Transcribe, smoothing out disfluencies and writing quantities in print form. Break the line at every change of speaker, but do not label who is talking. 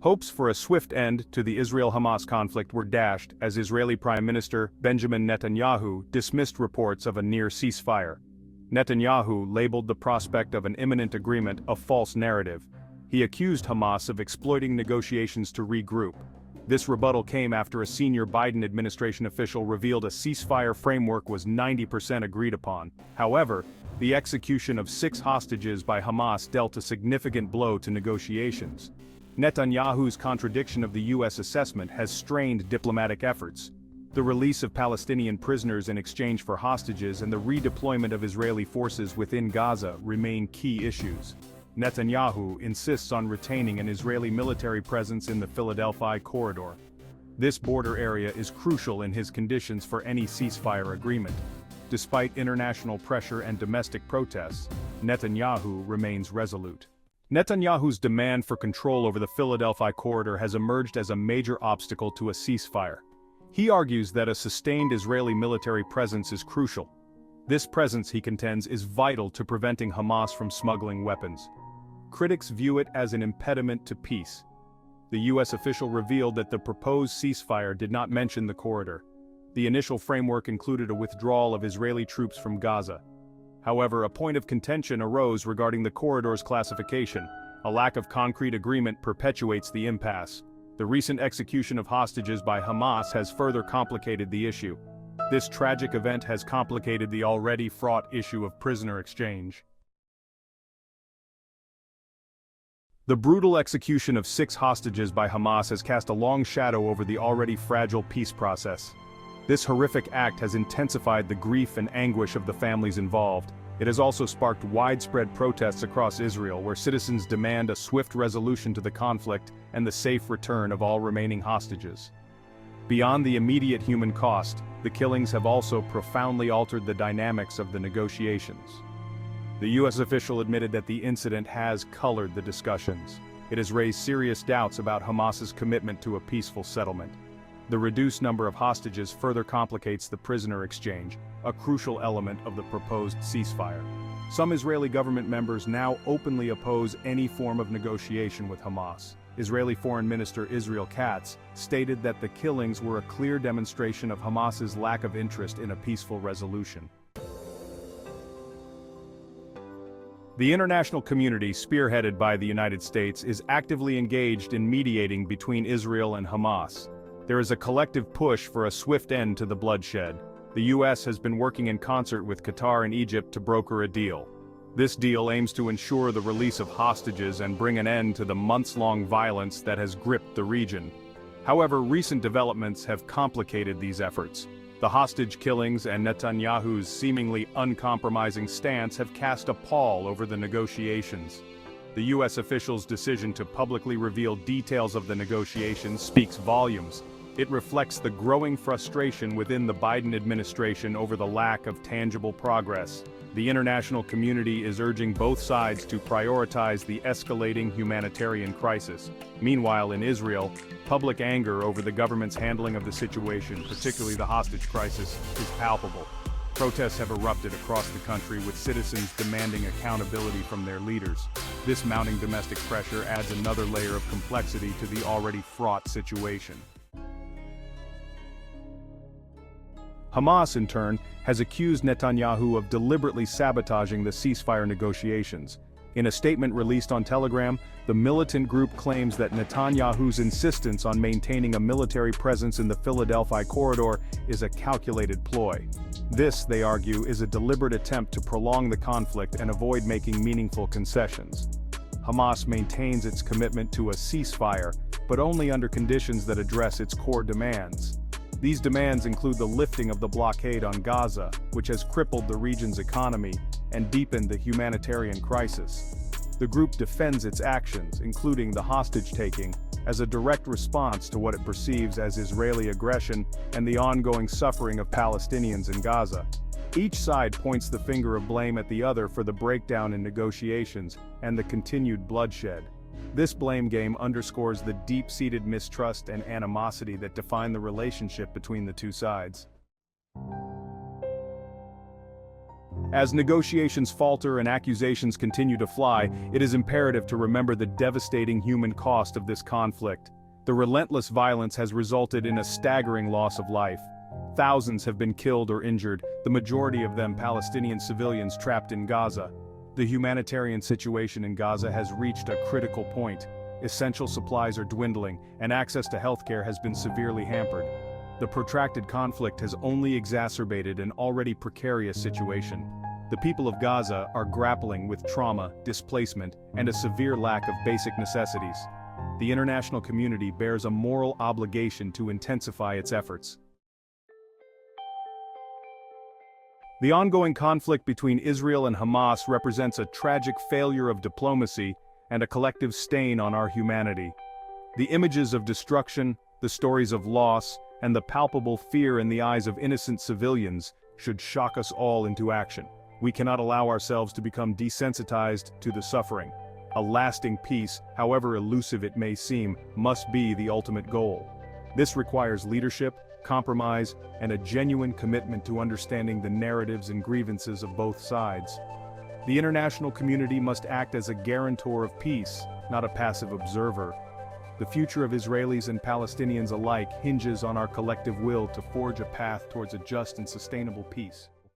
Hopes for a swift end to the Israel-Hamas conflict were dashed as Israeli Prime Minister Benjamin Netanyahu dismissed reports of a near ceasefire. Netanyahu labeled the prospect of an imminent agreement a false narrative. He accused Hamas of exploiting negotiations to regroup. This rebuttal came after a senior Biden administration official revealed a ceasefire framework was 90% agreed upon. However, the execution of 6 hostages by Hamas dealt a significant blow to negotiations. Netanyahu's contradiction of the U.S. assessment has strained diplomatic efforts. The release of Palestinian prisoners in exchange for hostages and the redeployment of Israeli forces within Gaza remain key issues. Netanyahu insists on retaining an Israeli military presence in the Philadelphia corridor. This border area is crucial in his conditions for any ceasefire agreement. Despite international pressure and domestic protests, Netanyahu remains resolute. Netanyahu's demand for control over the Philadelphia corridor has emerged as a major obstacle to a ceasefire. He argues that a sustained Israeli military presence is crucial. This presence, he contends, is vital to preventing Hamas from smuggling weapons. Critics view it as an impediment to peace. The U.S. official revealed that the proposed ceasefire did not mention the corridor. The initial framework included a withdrawal of Israeli troops from Gaza. However, a point of contention arose regarding the corridor's classification. A lack of concrete agreement perpetuates the impasse. The recent execution of hostages by Hamas has further complicated the issue. This tragic event has complicated the already fraught issue of prisoner exchange. The brutal execution of 6 hostages by Hamas has cast a long shadow over the already fragile peace process. This horrific act has intensified the grief and anguish of the families involved. It has also sparked widespread protests across Israel where citizens demand a swift resolution to the conflict and the safe return of all remaining hostages. Beyond the immediate human cost, the killings have also profoundly altered the dynamics of the negotiations. The U.S. official admitted that the incident has colored the discussions. It has raised serious doubts about Hamas's commitment to a peaceful settlement. The reduced number of hostages further complicates the prisoner exchange, a crucial element of the proposed ceasefire. Some Israeli government members now openly oppose any form of negotiation with Hamas. Israeli Foreign Minister Israel Katz stated that the killings were a clear demonstration of Hamas's lack of interest in a peaceful resolution. The international community, spearheaded by the United States, is actively engaged in mediating between Israel and Hamas. There is a collective push for a swift end to the bloodshed. The U.S. has been working in concert with Qatar and Egypt to broker a deal. This deal aims to ensure the release of hostages and bring an end to the months-long violence that has gripped the region. However, recent developments have complicated these efforts. The hostage killings and Netanyahu's seemingly uncompromising stance have cast a pall over the negotiations. The U.S. official's decision to publicly reveal details of the negotiations speaks volumes. It reflects the growing frustration within the Biden administration over the lack of tangible progress. The international community is urging both sides to prioritize the escalating humanitarian crisis. Meanwhile, in Israel, public anger over the government's handling of the situation, particularly the hostage crisis, is palpable. Protests have erupted across the country with citizens demanding accountability from their leaders. This mounting domestic pressure adds another layer of complexity to the already fraught situation. Hamas, in turn, has accused Netanyahu of deliberately sabotaging the ceasefire negotiations. In a statement released on Telegram, the militant group claims that Netanyahu's insistence on maintaining a military presence in the Philadelphia corridor is a calculated ploy. This, they argue, is a deliberate attempt to prolong the conflict and avoid making meaningful concessions. Hamas maintains its commitment to a ceasefire, but only under conditions that address its core demands. These demands include the lifting of the blockade on Gaza, which has crippled the region's economy and deepened the humanitarian crisis. The group defends its actions, including the hostage-taking, as a direct response to what it perceives as Israeli aggression and the ongoing suffering of Palestinians in Gaza. Each side points the finger of blame at the other for the breakdown in negotiations and the continued bloodshed. This blame game underscores the deep-seated mistrust and animosity that define the relationship between the two sides. As negotiations falter and accusations continue to fly, it is imperative to remember the devastating human cost of this conflict. The relentless violence has resulted in a staggering loss of life. Thousands have been killed or injured, the majority of them Palestinian civilians trapped in Gaza. The humanitarian situation in Gaza has reached a critical point. Essential supplies are dwindling, and access to healthcare has been severely hampered. The protracted conflict has only exacerbated an already precarious situation. The people of Gaza are grappling with trauma, displacement, and a severe lack of basic necessities. The international community bears a moral obligation to intensify its efforts. The ongoing conflict between Israel and Hamas represents a tragic failure of diplomacy and a collective stain on our humanity. The images of destruction, the stories of loss, and the palpable fear in the eyes of innocent civilians should shock us all into action. We cannot allow ourselves to become desensitized to the suffering. A lasting peace, however elusive it may seem, must be the ultimate goal. This requires leadership, compromise, and a genuine commitment to understanding the narratives and grievances of both sides. The international community must act as a guarantor of peace, not a passive observer. The future of Israelis and Palestinians alike hinges on our collective will to forge a path towards a just and sustainable peace.